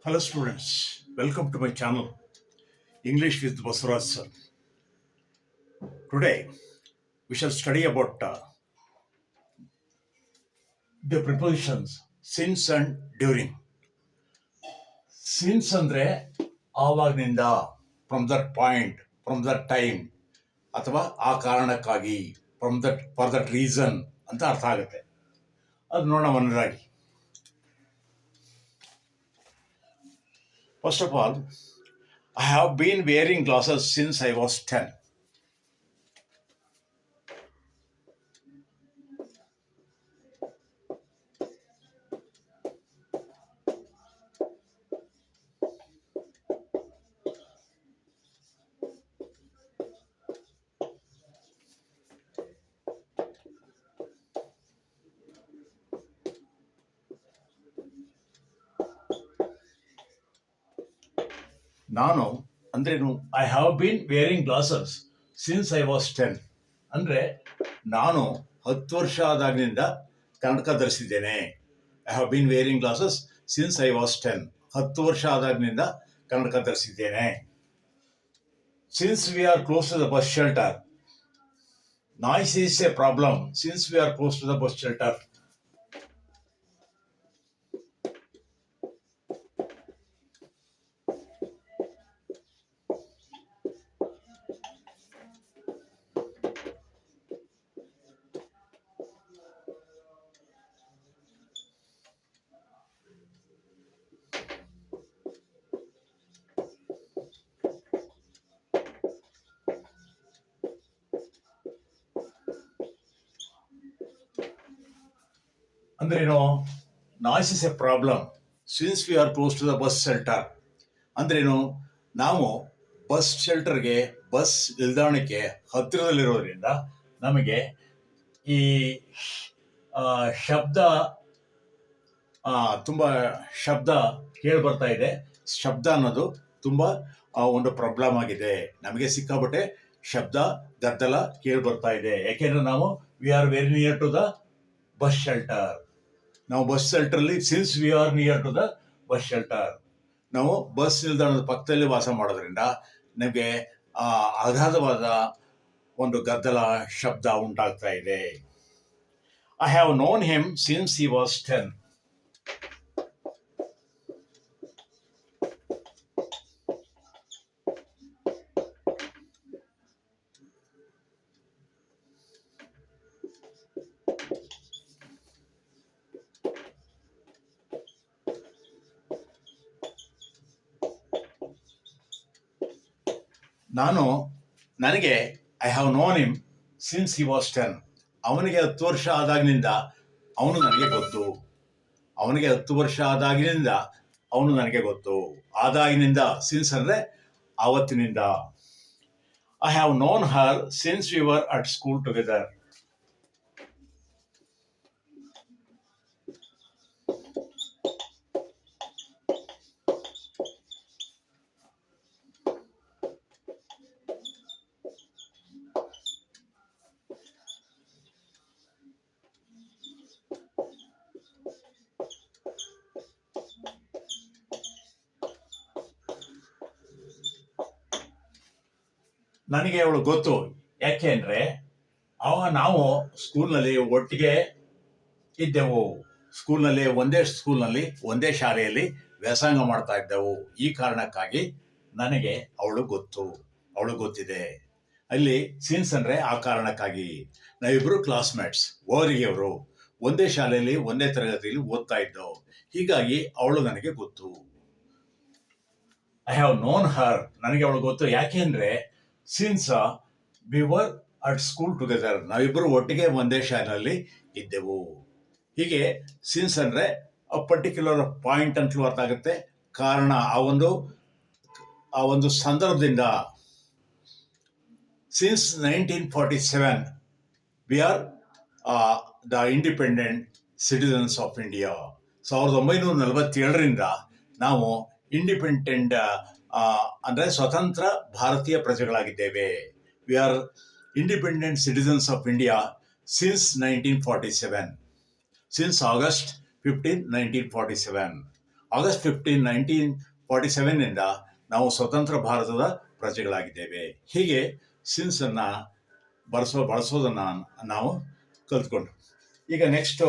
Hello students, welcome to my channel English with Basuraj sir. Today we shall study about the prepositions since and during. Since ಅಂದ್ರೆ ಆವಾಗಿನಿಂದ, from that point, from that time, ಅಥವಾ ಆ ಕಾರಣಕ್ಕಾಗಿ, from that for that reason ಅಂತ ಅರ್ಥ ಆಗುತ್ತೆ. ಅದು ನೋಡೋಣ ಒಂದರಾಗಿ. First of all, I have been wearing glasses since I was 10. ನಾನು ಅಂದ್ರೇನು? I have been wearing glasses since I was 10 ಅಂದರೆ ನಾನು 10 ವರ್ಷ ಆದಾಗಿನಿಂದ ಕನ್ನಡಕ ಧರಿಸಿದ್ದೇನೆ. I have been wearing glasses since I was 10, 10 ವರ್ಷ ಆದಾಗಿನಿಂದ ಕನ್ನಡಕ ಧರಿಸಿದ್ದೇನೆ. Since we are close to the bus shelter, noise is a problem since we are close to the bus shelter. ಅಂದ್ರೇನು? Noise is a problem since we are close to the bus shelter. ಅಂದ್ರೇನು? ನಾವು bus ಶೆಲ್ಟರ್ಗೆ, bus ನಿಲ್ದಾಣಕ್ಕೆ ಹತ್ತಿರದಲ್ಲಿರೋದ್ರಿಂದ ನಮಗೆ ಈ ಶಬ್ದ, ತುಂಬ ಶಬ್ದ ಕೇಳಿ ಬರ್ತಾ ಇದೆ. ಶಬ್ದ ಅನ್ನೋದು ತುಂಬ ಒಂದು ಪ್ರಾಬ್ಲಮ್ ಆಗಿದೆ. ನಮಗೆ ಸಿಕ್ಕಾಪಟ್ಟೆ ಶಬ್ದ, ಗದ್ದಲ ಕೇಳಿ ಬರ್ತಾ ಇದೆ. ಯಾಕೆಂದ್ರೆ ನಾವು we are very near to the bus shelter. ನಾವು ಬಸ್ ಶೆಲ್ಟರ್ಲಿ, since we are near to the bus shelter, ನಾವು ಬಸ್ ನಿಲ್ದಾಣದ ಪಕ್ಕದಲ್ಲಿ ವಾಸ ಮಾಡೋದ್ರಿಂದ ನಮಗೆ ಅಗಾಧವಾದ ಒಂದು ಗದ್ದಲ, ಶಬ್ದ ಉಂಟಾಗ್ತಾ ಇದೆ. I have non him since he was 10. ನನಗೆ I have non him since he was 10. ಅವನಿಗೆ 10 ವರ್ಷ ಆದಾಗಿನಿಂದ ಅವನು ನನಗೆ ಗೊತ್ತು. ಅವನಿಗೆ 10 ವರ್ಷ ಆದಾಗಿನಿಂದ ಅವನು ನನಗೆ ಗೊತ್ತು. ಆದಾಗಿನಿಂದ, ಸಿನ್ಸ್ ಅಂದರೆ ಆವತ್ತಿನಿಂದ. I have known her since we were at school together. ನನಗೆ ಅವಳು ಗೊತ್ತು. ಯಾಕೆ ಅಂದರೆ ನಾವು ಸ್ಕೂಲ್ನಲ್ಲಿ ಒಟ್ಟಿಗೆ ಇದ್ದೆವು. ಸ್ಕೂಲ್ನಲ್ಲಿ, ಒಂದೇ ಶಾಲೆಯಲ್ಲಿ ವ್ಯಾಸಂಗ ಮಾಡ್ತಾ ಇದ್ದೆವು. ಈ ಕಾರಣಕ್ಕಾಗಿ ನನಗೆ ಅವಳು ಗೊತ್ತಿದೆ. ಅಲ್ಲಿ ಸಿನ್ಸ್ ಅಂದರೆ ಆ ಕಾರಣಕ್ಕಾಗಿ. ನಾವಿಬ್ಬರು ಕ್ಲಾಸ್ಮೇಟ್ಸ್, ಓರಿಗೆಯವರು, ಒಂದೇ ಶಾಲೆಯಲ್ಲಿ ಒಂದೇ ತರಗತಿಯಲ್ಲಿ ಓದ್ತಾ ಇದ್ದೆವು. ಹೀಗಾಗಿ ಅವಳು ನನಗೆ ಗೊತ್ತು. ಐ ಹ್ಯಾವ್ ನೋನ್ ಹರ್, ನನಗೆ ಅವಳು ಗೊತ್ತು. ಯಾಕೆ ಅಂದರೆ since we were at school together, ನಾವಿಬ್ಬರು ಒಟ್ಟಿಗೆ ಒಂದೇ ಶಾಲೆಯಲ್ಲಿ ಇದ್ದೆವು. ಹೀಗೆ ಸಿನ್ಸ್ ಅಂದರೆ ಅ ಪರ್ಟಿಕ್ಯುಲರ್ ಪಾಯಿಂಟ್ ಅಂತಲೂ ಅರ್ಥ ಆಗುತ್ತೆ. ಕಾರಣ, ಆ ಒಂದು ಸಂದರ್ಭದಿಂದ. Since 1947 we are the independent citizens of India. 1947ರಿಂದ ನಾವು ಇಂಡಿಪೆಂಡೆಂಟ್ ಅಂದರೆ ಸ್ವತಂತ್ರ ಭಾರತೀಯ ಪ್ರಜೆಗಳಾಗಿದ್ದೇವೆ. We are independent citizens of India since 1947, since August 15, 1947. August 15, 1947 ನಾವು ಸ್ವತಂತ್ರ ಭಾರತದ ಪ್ರಜೆಗಳಾಗಿದ್ದೇವೆ. ಹೀಗೆ ಸಿನ್ಸ್ ಅನ್ನ ಬಳಸೋದನ್ನ ನಾವು ಕಲ್ತ್ಕೊಂಡು, ಈಗ ನೆಕ್ಸ್ಟ್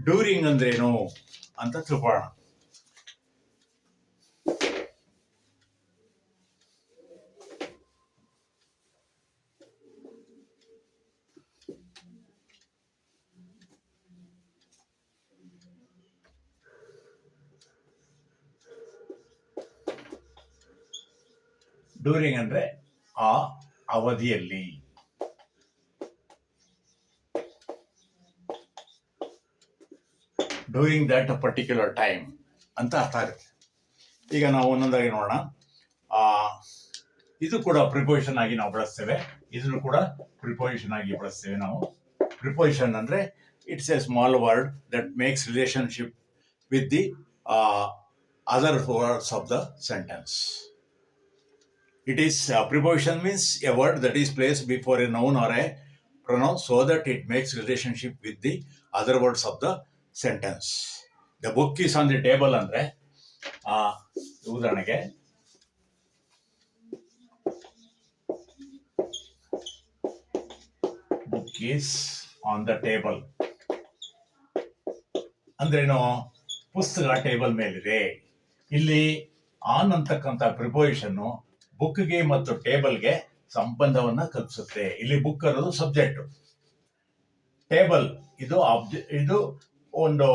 ಡ್ಯೂರಿಂಗ್ ಅಂದ್ರೇನು ಅಂತ ತಿಳ್ಕೊಳ್ಳೋಣ. ಡ್ಯೂರಿಂಗ್ ಅಂದ್ರೆ ಆ ಅವಧಿಯಲ್ಲಿ, ಡ್ಯೂರಿಂಗ್ ದಟ್ ಪರ್ಟಿಕ್ಯುಲರ್ ಟೈಮ್ ಅಂತ ಅರ್ಥ ಆಗುತ್ತೆ. ಈಗ ನಾವು ಒಂದೊಂದಾಗಿ ನೋಡೋಣ. ಇದು ಕೂಡ ಪ್ರಿಪೋಸಿಷನ್ ಆಗಿ ನಾವು ಬಳಸ್ತೇವೆ, ಇದನ್ನು ಕೂಡ ಪ್ರಿಪೋಸಿಷನ್ ಆಗಿ ಬಳಸ್ತೇವೆ ನಾವು. ಪ್ರಿಪೋಸಿಷನ್ ಅಂದ್ರೆ it's A small word that makes relationship with the other words of the sentence. It is preposition means a word that is placed before a noun or a pronoun so that it makes relationship with the other words of the sentence. The book is on the table ಅಂದ್ರೆ ಉದಾಹರಣೆಗೆ book is on the table ಅಂದ್ರೇನು, ಪುಸ್ತಕ table ಮೇಲಿದೆ. ಇಲ್ಲಿ on ಅಂತಕ್ಕಂಥ preposition ಬುಕ್ಗೆ ಮತ್ತು ಟೇಬಲ್ಗೆ ಸಂಬಂಧವನ್ನ ಕಲ್ಪಿಸುತ್ತೆ. ಇಲ್ಲಿ ಬುಕ್ ಅನ್ನೋದು ಸಬ್ಜೆಕ್ಟ್, ಟೇಬಲ್ ಇದು ಇದು ಒಂದು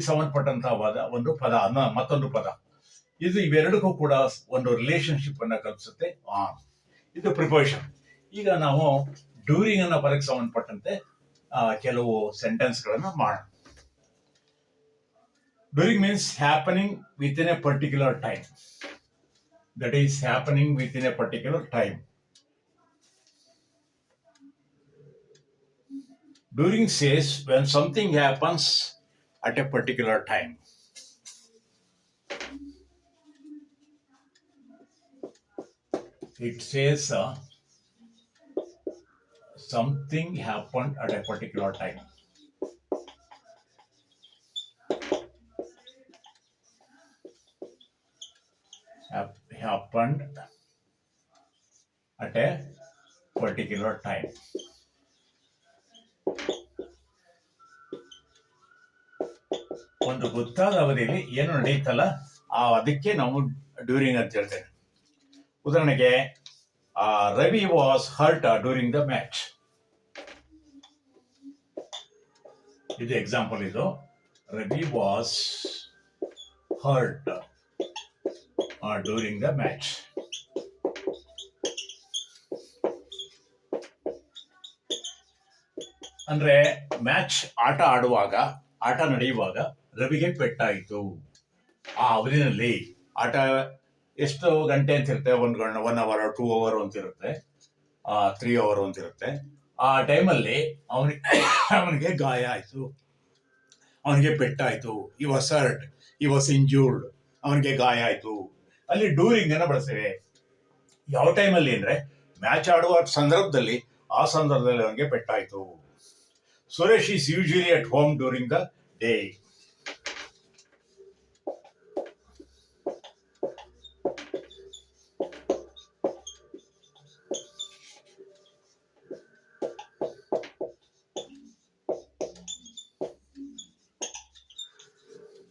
ಸಂಬಂಧಪಟ್ಟಂತಹ ಒಂದು ಪದ, ಮತ್ತೊಂದು ಪದ. ಇದು ಇವೆರಡಕ್ಕೂ ಕೂಡ ಒಂದು ರಿಲೇಶನ್ಶಿಪ್ ಅನ್ನ ಕಲ್ಪಿಸುತ್ತೆ ಆನ್. ಇದು ಪ್ರಿಪೋಸಿಷನ್. ಈಗ ನಾವು ಡ್ಯೂರಿಂಗ್ ಅನ್ನೋ ಪದಕ್ಕೆ ಸಂಬಂಧಪಟ್ಟಂತೆ ಕೆಲವು ಸೆಂಟೆನ್ಸ್ ಗಳನ್ನ ಮಾಡೋಣ. During means happening within a particular time. That is happening within a particular time. During says when something happens at a particular time. It says something happened at a particular time. Happened at a particular time. ಒಂದು ಗೊತ್ತಾದ ಅವಧಿಯಲ್ಲಿ ಏನು ನಡೆಯುತ್ತಲ್ಲ ಅದಕ್ಕೆ ನಾವು during ಅಂತ ಹೇಳ್ತೇವೆ. ಉದಾಹರಣೆಗೆ Ravi was hurt during the match. ಇದು ಎಕ್ಸಾಂಪಲ್. ಇದು Ravi was hurt during the match. ಅಂದ್ರೆ ಮ್ಯಾಚ್ ಆಟ ನಡೆಯುವಾಗ ರವಿಗೆ ಪೆಟ್ಟಾಯಿತು. ಆ ಅವಧಿನಲ್ಲಿ ಆಟ ಎಷ್ಟು ಗಂಟೆ ಅಂತ ಇರುತ್ತೆ, 1 hour 2 hour ಅಂತ ಇರುತ್ತೆ, 3 hour ಅಂತ ಇರುತ್ತೆ. ಆ ಟೈಮಲ್ಲಿ ಅವನಿಗೆ ಗಾಯ ಆಯ್ತು, ಅವನಿಗೆ ಪೆಟ್ಟಾಯ್ತು. ಈ ವಾಸ್ ಹರ್ಟ್, ಈ ವಾಸ್ ಇಂಜೂರ್ಡ್, ಅವನಿಗೆ ಗಾಯ ಆಯ್ತು. ಅಲ್ಲಿ ಡ್ಯೂರಿಂಗ್ ಅನ್ನ ಬಳಸ್ತೇವೆ. ಯಾವ ಟೈಮಲ್ಲಿ ಅಂದ್ರೆ ಮ್ಯಾಚ್ ಆಡುವ ಸಂದರ್ಭದಲ್ಲಿ, ಆ ಸಂದರ್ಭದಲ್ಲಿ ಅವನಿಗೆ ಪೆಟ್ಟಾಯ್ತು. Suresh is usually at home during the day.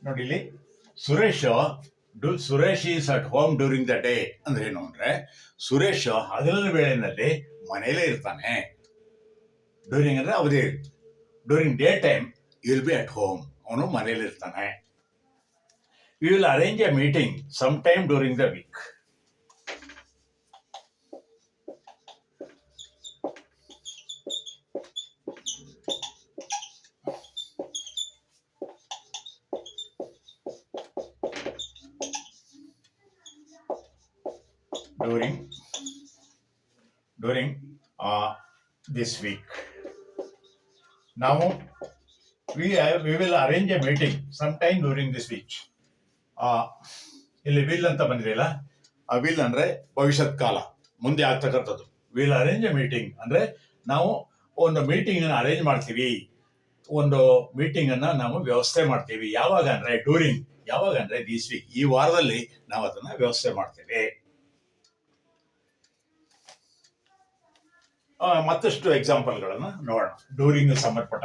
ನೋಡಿ ಇಲ್ಲಿ Suresh is at home during the day ಅಂದ್ರೆ ಏನು ಅಂದ್ರೆ, ಸುರೇಶ್ ಹಗಲಿನ ವೇಳೆಯಲ್ಲಿ ಮನೆಯಲ್ಲೇ ಇರ್ತಾನೆ. ಡ್ಯೂರಿಂಗ್ ಅಂದ್ರೆ ಅವಧಿ. During day time you will be at home, ಅವನು ಮನೆಯಲ್ಲಿ ಇರ್ತಾನೆ. You will arrange a meeting some time during the week. during this week. Now we will arrange a meeting sometime during this week. ಇಲ್ಲಿ will ಅಂತ ಬಂದಿರಲ್ಲ, ಆ will ಅಂದ್ರೆ ಭವಿಷ್ಯತ್ ಕಾಲ, ಮುಂದೆ ಆಗ್ತಕ್ಕಂಥದ್ದು. ವಿಲ್ ಅರೇಂಜ್ ಎ ಮೀಟಿಂಗ್ ಅಂದ್ರೆ ನಾವು ಒಂದು ಮೀಟಿಂಗ್ ಅರೇಂಜ್ ಮಾಡ್ತೀವಿ ಒಂದು ಮೀಟಿಂಗ್ ಅನ್ನ ನಾವು ವ್ಯವಸ್ಥೆ ಮಾಡ್ತೀವಿ. ಯಾವಾಗ ಅಂದ್ರೆ ದಿಸ್ ವೀಕ್, ಈ ವಾರದಲ್ಲಿ ನಾವು ಅದನ್ನ ವ್ಯವಸ್ಥೆ ಮಾಡ್ತೇವೆ. ಮತ್ತಷ್ಟು ಎಕ್ಸಾಂಪಲ್ಗಳನ್ನ ನೋಡೋಣ ಡ್ಯೂರಿಂಗ್ ಸಮ್ಮರ್ ಪಟ.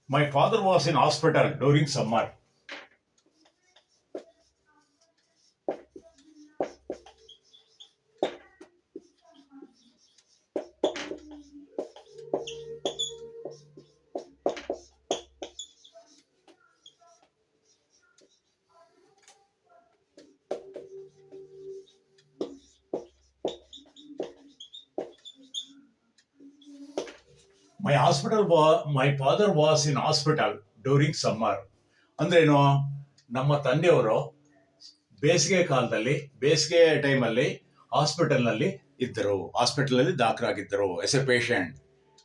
My father was in hospital during summer. My father was in hospital during summer. ಅಂದ್ರೇನು? ನಮ್ಮ ತಂದೆಯವರು ಬೇಸಿಗೆ ಟೈಮಲ್ಲಿ ಹಾಸ್ಪಿಟಲ್ನಲ್ಲಿ ಇದ್ದರು, ಹಾಸ್ಪಿಟಲ್ ದಾಖಲಾಗಿದ್ದರು ಎಸ್ ಎ ಪೇಷಂಟ್.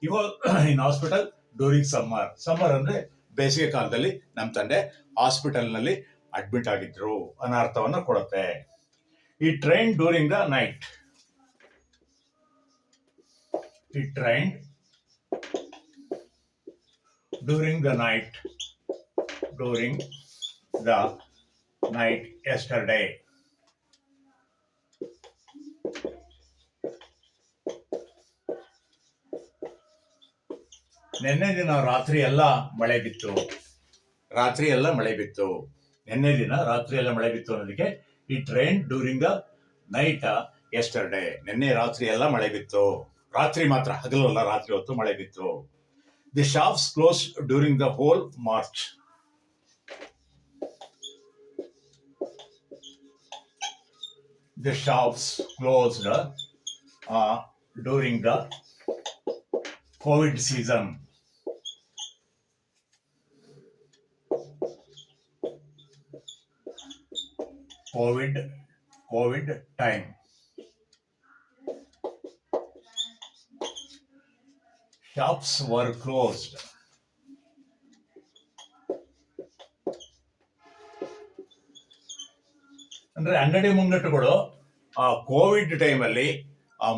ಇವಾಗ ಇನ್ ಹಾಸ್ಪಿಟಲ್ ಡ್ಯೂರಿಂಗ್ ಸಮ್ಮರ್ ಅಂದ್ರೆ ಬೇಸಿಗೆ ಕಾಲದಲ್ಲಿ ನಮ್ಮ ತಂದೆ ಹಾಸ್ಪಿಟಲ್ನಲ್ಲಿ ಅಡ್ಮಿಟ್ ಆಗಿದ್ರು ಅನ್ನೋ ಅರ್ಥವನ್ನ ಕೊಡುತ್ತೆ. ಈ ಟ್ರೈನ್ ಡ್ಯೂರಿಂಗ್ ದ ನೈಟ್. ಈ train during the night yesterday. ನಿನ್ನೆ ದಿನ ರಾತ್ರಿ ಎಲ್ಲ ಮಳೆ ಬಿತ್ತು. ನಿನ್ನೆ ದಿನ ರಾತ್ರಿ ಎಲ್ಲ ಮಳೆ ಬಿತ್ತು ಅನ್ನೋದಕ್ಕೆ ಈ train during the night yesterday. ನಿನ್ನೆ ರಾತ್ರಿ ಎಲ್ಲ ಮಳೆ ಬಿತ್ತು. ರಾತ್ರಿ ಮಾತ್ರ, ಹಗಲಲ್ಲ, ರಾತ್ರಿ ಹೊತ್ತು ಮಳೆ ಬಿತ್ತು. The shops closed during the whole March. The shops closed during the COVID season. COVID time. Shops were closed. ಅಂದ್ರೆ ಅಂಗಡಿ ಮುಂಗಟ್ಟುಗಳು ಆ ಕೋವಿಡ್ ಟೈಮಲ್ಲಿ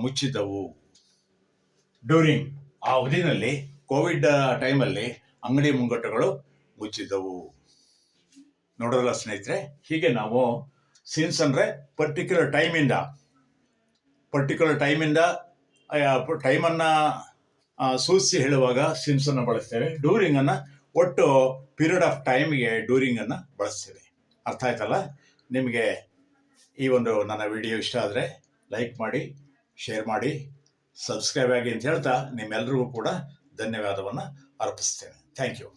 ಮುಚ್ಚಿದ್ದವು. ಡ್ಯೂರಿಂಗ್ ಆ ಅವಧಿನಲ್ಲಿ, ಕೋವಿಡ್ ಟೈಮಲ್ಲಿ ಅಂಗಡಿ ಮುಂಗಟ್ಟುಗಳು ಮುಚ್ಚಿದ್ದವು. ನೋಡೋಲ್ಲ ಸ್ನೇಹಿತರೆ, ಹೀಗೆ ನಾವು ಸಿನ್ಸ್ ಅಂದ್ರೆ ಪರ್ಟಿಕ್ಯುಲರ್ ಟೈಮನ್ನ ಸೂಚಿಸಿ ಹೇಳುವಾಗ ಸಿನ್ಸ್ ಅನ್ನು ಬಳಸ್ತೇವೆ. ಡ್ಯೂರಿಂಗ್ ಅನ್ನ ಒಟ್ಟು ಪೀರಿಯಡ್ ಆಫ್ ಟೈಮ್ಗೆ ಡ್ಯೂರಿಂಗ್ ಅನ್ನ ಬಳಸ್ತೇವೆ. ಅರ್ಥ ಆಯ್ತಲ್ಲ? ನಿಮಗೆ ಈ ಒಂದು ನನ್ನ ವಿಡಿಯೋ ಇಷ್ಟ ಆದರೆ ಲೈಕ್ ಮಾಡಿ, ಶೇರ್ ಮಾಡಿ, ಸಬ್ಸ್ಕ್ರೈಬ್ ಆಗಿ ಅಂತ ಹೇಳ್ತಾ ನಿಮ್ಮೆಲ್ಲರಿಗೂ ಕೂಡ ಧನ್ಯವಾದವನ್ನು ಅರ್ಪಿಸ್ತೇನೆ. Thank you.